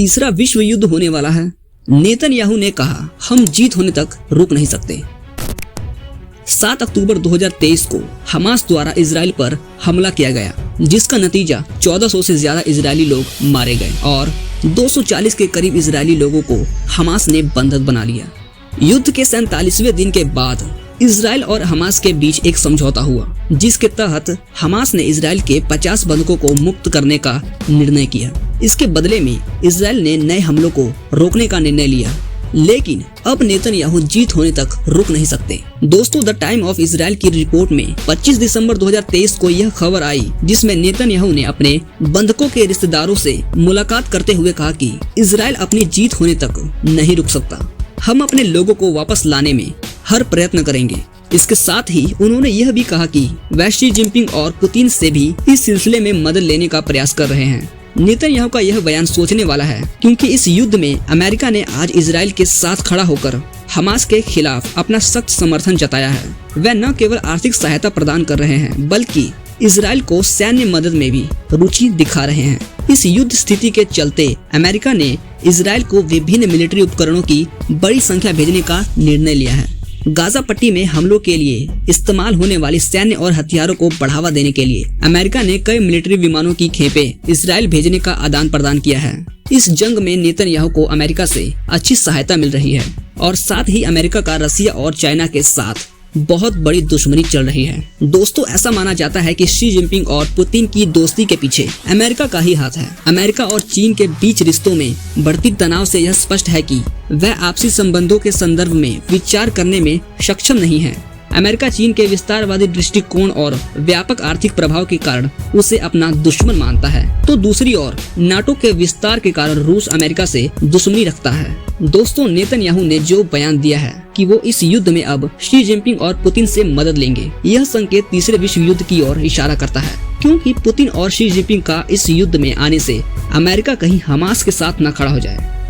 तीसरा विश्व युद्ध होने वाला है। नेतन्याहू ने कहा, हम जीत होने तक रुक नहीं सकते। 7 अक्टूबर 2023 को हमास द्वारा इजराइल पर हमला किया गया, जिसका नतीजा 1400 से ज्यादा इजरायली लोग मारे गए और 240 के करीब इजरायली लोगों को हमास ने बंधक बना लिया। युद्ध के 47वें दिन के बाद इजराइल और हमास के बीच एक समझौता हुआ, जिसके तहत हमास ने इजराइल के 50 बंधकों को मुक्त करने का निर्णय किया। इसके बदले में इजराइल ने नए हमलों को रोकने का निर्णय लिया, लेकिन अब नेतन्याहू जीत होने तक रुक नहीं सकते। दोस्तों, द टाइम ऑफ इजराइल की रिपोर्ट में 25 दिसंबर 2023 को यह खबर आई, जिसमें नेतन्याहू ने अपने बंधकों के रिश्तेदारों से मुलाकात करते हुए कहा कि इजराइल अपनी जीत होने तक नहीं रुक सकता। हम अपने लोगों को वापस लाने में हर प्रयत्न करेंगे। इसके साथ ही उन्होंने यह भी कहा कि वह शी जिनपिंग और पुतिन से भी इस सिलसिले में मदद लेने का प्रयास कर रहे हैं। नेतन्याहू का यह बयान सोचने वाला है, क्योंकि इस युद्ध में अमेरिका ने आज इजराइल के साथ खड़ा होकर हमास के खिलाफ अपना सख्त समर्थन जताया है। वह न केवल आर्थिक सहायता प्रदान कर रहे हैं, बल्कि इजराइल को सैन्य मदद में भी रुचि दिखा रहे हैं। इस युद्ध स्थिति के चलते अमेरिका ने इजराइल को विभिन्न मिलिट्री उपकरणों की बड़ी संख्या भेजने का निर्णय लिया है। गाजा पट्टी में हमलों के लिए इस्तेमाल होने वाली सैन्य और हथियारों को बढ़ावा देने के लिए अमेरिका ने कई मिलिट्री विमानों की खेपें इजराइल भेजने का आदान प्रदान किया है। इस जंग में नेतन्याहू को अमेरिका से अच्छी सहायता मिल रही है और साथ ही अमेरिका का रसिया और चाइना के साथ बहुत बड़ी दुश्मनी चल रही है। दोस्तों, ऐसा माना जाता है कि शी जिनपिंग और पुतिन की दोस्ती के पीछे अमेरिका का ही हाथ है। अमेरिका और चीन के बीच रिश्तों में बढ़ती तनाव से यह स्पष्ट है कि वह आपसी संबंधों के संदर्भ में विचार करने में सक्षम नहीं है। अमेरिका चीन के विस्तारवादी दृष्टिकोण और व्यापक आर्थिक प्रभाव के कारण उसे अपना दुश्मन मानता है, तो दूसरी ओर नाटो के विस्तार के कारण रूस अमेरिका से दुश्मनी रखता है। दोस्तों, नेतन्याहू ने जो बयान दिया है कि वो इस युद्ध में अब शी जिनपिंग और पुतिन से मदद लेंगे, यह संकेत तीसरे विश्व युद्ध की ओर इशारा करता है, क्योंकि पुतिन और शी जिनपिंग का इस युद्ध में आने से अमेरिका कहीं हमास के साथ न खड़ा हो जाए।